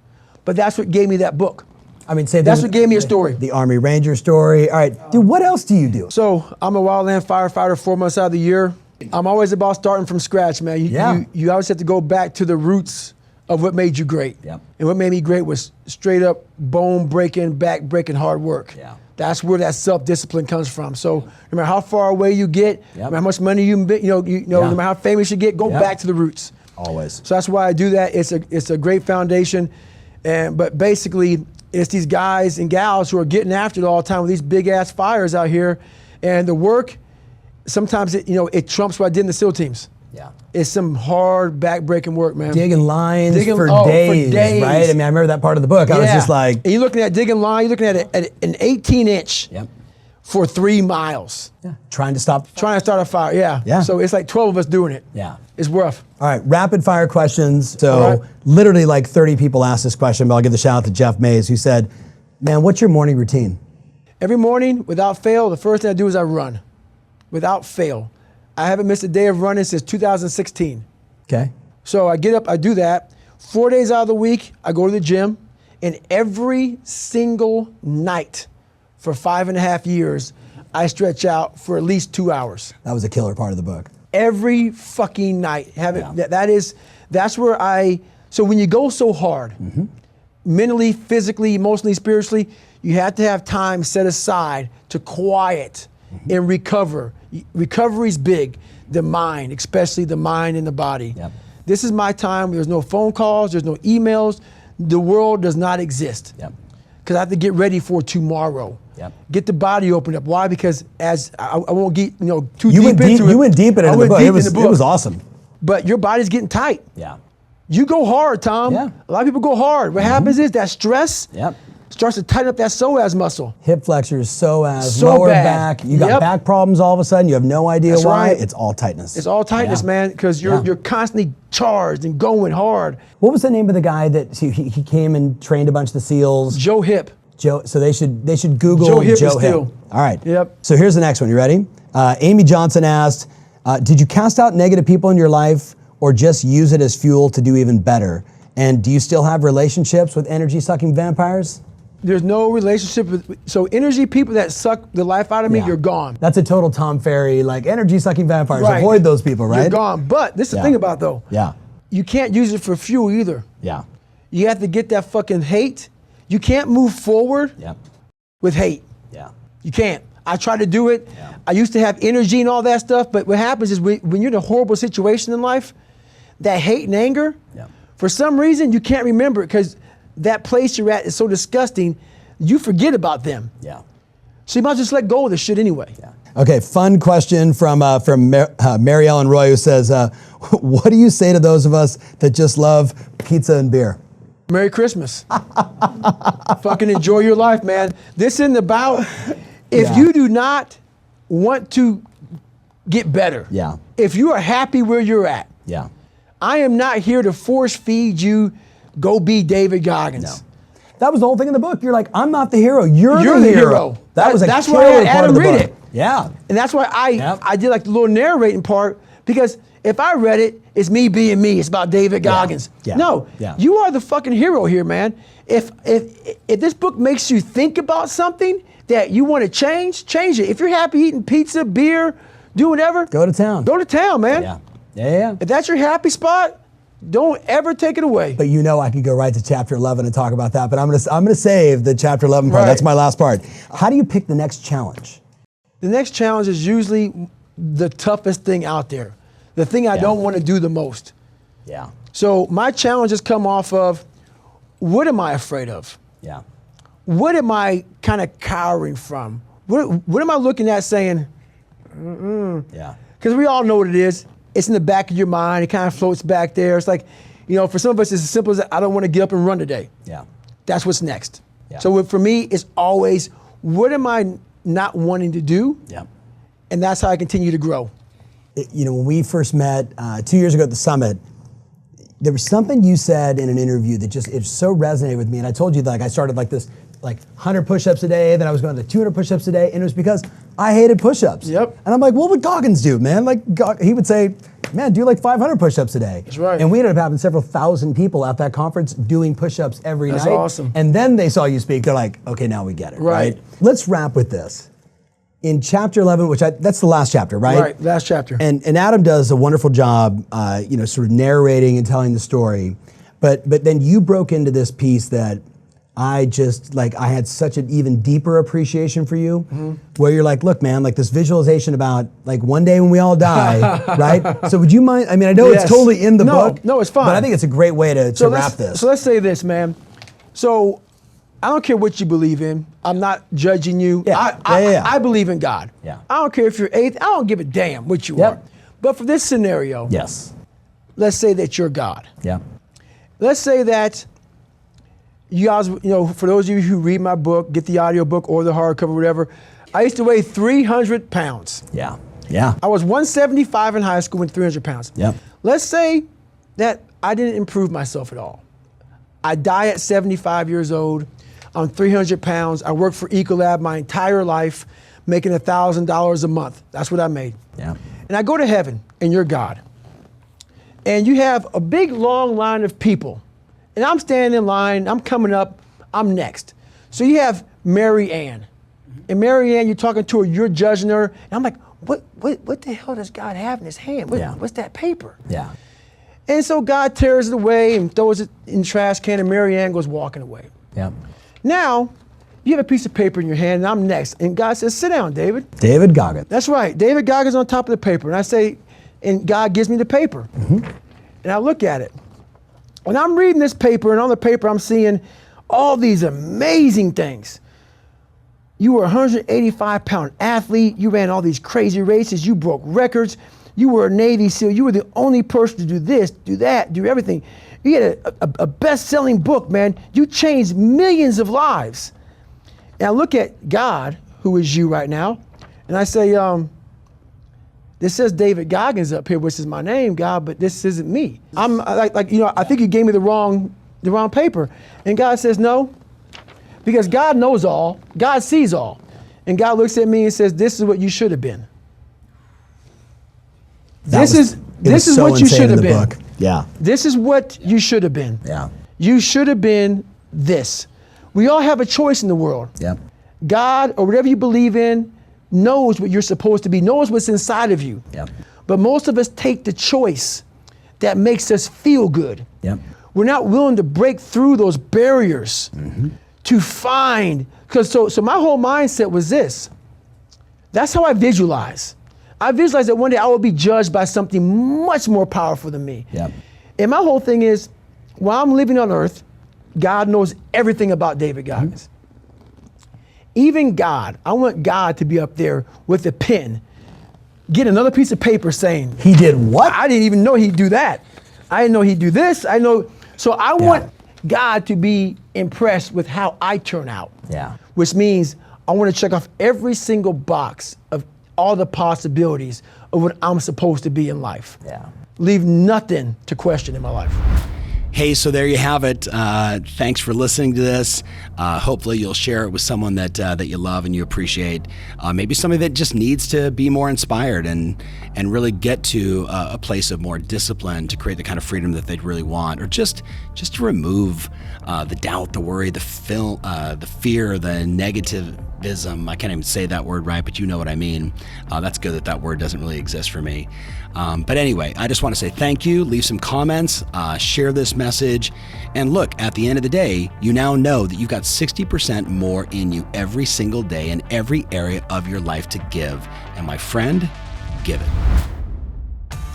But that's what gave me that book. I mean, say That's what gave me a story. The Army Ranger story. All right, dude, what else do you do? So I'm a wildland firefighter 4 months out of the year. I'm always about starting from scratch, man. You always have to go back to the roots of what made you great. Yep. And what made me great was straight up bone breaking, back breaking hard work. Yeah. That's where that self-discipline comes from. So no matter how far away you get, no matter how much money no matter how famous you get, go back to the roots. Always. So that's why I do that. It's a great foundation. But basically, it's these guys and gals who are getting after it all the time with these big ass fires out here. And the work, sometimes it trumps what I did in the SEAL teams. Yeah. It's some hard back-breaking work, man. Digging lines for for days, days. right? I mean, I remember that part of the book. I was just like, and you're looking at digging line, you're looking at an 18-inch yep. for 3 miles. Yeah. Trying to stop. Trying to start a fire, Yeah. So it's like 12 of us doing it. Yeah. It's rough. All right, rapid fire questions. So All right. literally like 30 people asked this question, but I'll give the shout out to Jeff Mays, who said, man, what's your morning routine? Every morning, without fail, the first thing I do is I run. Without fail. I haven't missed a day of running since 2016. Okay. So I get up, I do that. 4 days out of the week, I go to the gym. And every single night for 5.5 years, I stretch out for at least 2 hours. That was a killer part of the book. Every fucking night. That's where so when you go so hard, mentally, physically, emotionally, spiritually, You have to have time set aside to quiet and recover. Recovery's big. The mind, especially the mind and the body. Yep. This is my time. There's no phone calls. There's no emails. The world does not exist. Yep. Because I have to get ready for tomorrow. Yep. Get the body opened up. Why? Because as I won't get too You deep went deep. into it. You went deep into I the went book. deep It in was the book. it was awesome. But your body's getting tight. Yeah. You go hard, Tom. Yeah. A lot of people go hard. What happens is that stress Yep. starts to tighten up that psoas muscle. Hip flexors, psoas, So lower bad. back. You got Yep. back problems all of a sudden. You have no idea That's why. right. It's all tightness. It's all tightness, Yeah. man, because Yeah. you're constantly charged and going hard. What was the name of the guy that he came and trained a bunch of the SEALs? Joe Hip. Joe. So they should Google Joe Hip is Joe Hip. still. All right. Yep. So here's the next one. You ready? Amy Johnson asked, "Did you cast out negative people in your life, or just use it as fuel to do even better? And do you still have relationships with energy-sucking vampires?" There's no relationship with, so energy people that suck the life out of me, Yeah. you're gone. That's a total Tom Ferry, like energy-sucking vampires. Right. Avoid those people, right? You're gone. But this is the Yeah. thing about though. Yeah. You can't use it for fuel either. Yeah. You have to get that fucking hate. You can't move forward Yep. with hate. Yeah. You can't. I try to do it. Yeah. I used to have energy and all that stuff, but what happens is when you're in a horrible situation in life, that hate and anger, Yeah. for some reason you can't remember it because that place you're at is so disgusting, you forget about them. Yeah. So you might just let go of the shit anyway. Yeah. Okay, fun question from Mary Ellen Roy, who says, "What do you say to those of us that just love pizza and beer?" Merry Christmas. Fucking enjoy your life, man. This isn't about, if Yeah. you do not want to get better, Yeah. if you are happy where you're at, Yeah. I am not here to force feed you, go be David Goggins. No. That was the whole thing in the book. You're like, I'm not the hero. You're You're the the hero. hero. That was a That's why I killer had part Adam of the read book. it. Yeah. And that's why Yep. I did like the little narrating part, because if I read it, it's me being me. It's about David Goggins. Yeah. No, Yeah. you are the fucking hero here, man. If this book makes you think about something that you want to change it. If you're happy eating pizza, beer, do whatever. Go to town. Go to town, man. Yeah. Yeah. Yeah. If that's your happy spot, don't ever take it away. But you know I could go right to chapter 11 and talk about that, but I'm gonna save the chapter 11 part. Right. That's my last part. How do you pick the next challenge? The next challenge is usually the toughest thing out there. The thing I don't want to do the most. Yeah. So my challenges come off of, what am I afraid of? Yeah. What am I kind of cowering from? What am I looking at saying? Yeah. Because we all know what it is. It's in the back of your mind. It kind of floats back there. It's like, for some of us, it's as simple as, I don't want to get up and run today. Yeah. That's what's next. Yeah. So for me, it's always, what am I not wanting to do? Yeah. And that's how I continue to grow. When we first met 2 years ago at the summit, there was something you said in an interview that it so resonated with me. And I told you that I started this 100 push-ups a day, then I was going to 200 push-ups a day, and it was because I hated push-ups. Yep. And I'm like, what would Goggins do, man? He would say, man, do 500 push-ups a day. That's right. And we ended up having several thousand people at that conference doing push-ups every That's night. awesome. And then they saw you speak, they're like, okay, now we get it, Right. right? Let's wrap with this. In chapter 11, that's the last chapter, right? Right, last chapter. And Adam does a wonderful job, sort of narrating and telling the story. But then you broke into this piece that I had such an even deeper appreciation for you, where you're like, look, man, this visualization about one day when we all die, right? So would you mind? I mean, I know Yes. it's totally in the book. No, it's fine. But I think it's a great way to wrap this. So let's say this, man. So I don't care what you believe in. I'm not judging you. Yeah. I believe in God. Yeah. I don't care if you're atheist. I don't give a damn what you Yep. are. But for this scenario, Yes. let's say that you're God. Yeah. Let's say that you guys, for those of you who read my book, get the audio book or the hardcover, whatever, I used to weigh 300 pounds. Yeah. Yeah. I was 175 in high school and 300 pounds. Yep. Let's say that I didn't improve myself at all. I die at 75 years old. I'm 300 pounds. I worked for Ecolab my entire life, making $1,000 a month. That's what I made. Yeah. And I go to heaven, and you're God. And you have a big, long line of people. And I'm standing in line. I'm coming up. I'm next. So you have Mary Ann. And Mary Ann, you're talking to her. You're judging her. And I'm like, what the hell does God have in his hand? What's that paper? Yeah. And so God tears it away and throws it in the trash can, and Mary Ann goes walking away. Yeah. Now, You have a piece of paper in your hand, and I'm next. And God says, sit down, David. David Goggins. That's right. David Goggins on top of the paper. And I say, and God gives me the paper. And I look at it. And I'm reading this paper, and on the paper I'm seeing all these amazing things. You were a 185-pound athlete. You ran all these crazy races. You broke records. You were a Navy SEAL. You were the only person to do this, do that, do everything. You had a best-selling book, man. You changed millions of lives. And I look at God, who is you right now, and I say, this says David Goggins up here, which is my name, God, but this isn't me. I'm I think you gave me the wrong paper. And God says, no, because God knows all, God sees all. And God looks at me and says, this is what you should have been. This is what you should have been. Book. Yeah. This is what you should have been. Yeah. You should have been this. We all have a choice in the world. Yeah. God, or whatever you believe in, knows what you're supposed to be, knows what's inside of you. Yeah. But most of us take the choice that makes us feel good. Yeah. We're not willing to break through those barriers to find, because so my whole mindset was this. That's how I visualize. I visualize that one day I will be judged by something much more powerful than me. Yeah. And my whole thing is, while I'm living on earth, God knows everything about David Goggins. Even God, I want God to be up there with a pen, get another piece of paper saying, He did what? I didn't even know he'd do that. I didn't know he'd do this. I know. So I want God to be impressed with how I turn out. Yeah. Which means I want to check off every single box of all the possibilities of what I'm supposed to be in life. Yeah. Leave nothing to question in my life. Hey, so there you have it. Thanks for listening to this. Hopefully you'll share it with someone that you love and you appreciate. Maybe somebody that just needs to be more inspired and really get to a place of more discipline to create the kind of freedom that they'd really want, or just to remove the doubt, the worry, the fear, the negativism. I can't even say that word right, but you know what I mean. That's good that word doesn't really exist for me. But anyway, I just want to say thank you. Leave some comments, share this message. And look, at the end of the day, you now know that you've got 60% more in you every single day in every area of your life to give. And my friend, give it.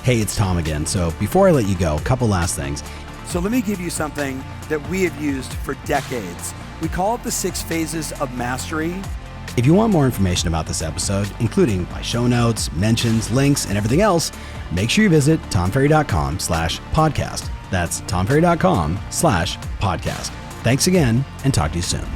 Hey, it's Tom again. So before I let you go, a couple last things. So let me give you something that we have used for decades. We call it the 6 phases of mastery. If you want more information about this episode, including my show notes, mentions, links, and everything else, make sure you visit tomferry.com/podcast. That's tomferry.com/podcast. Thanks again, and talk to you soon.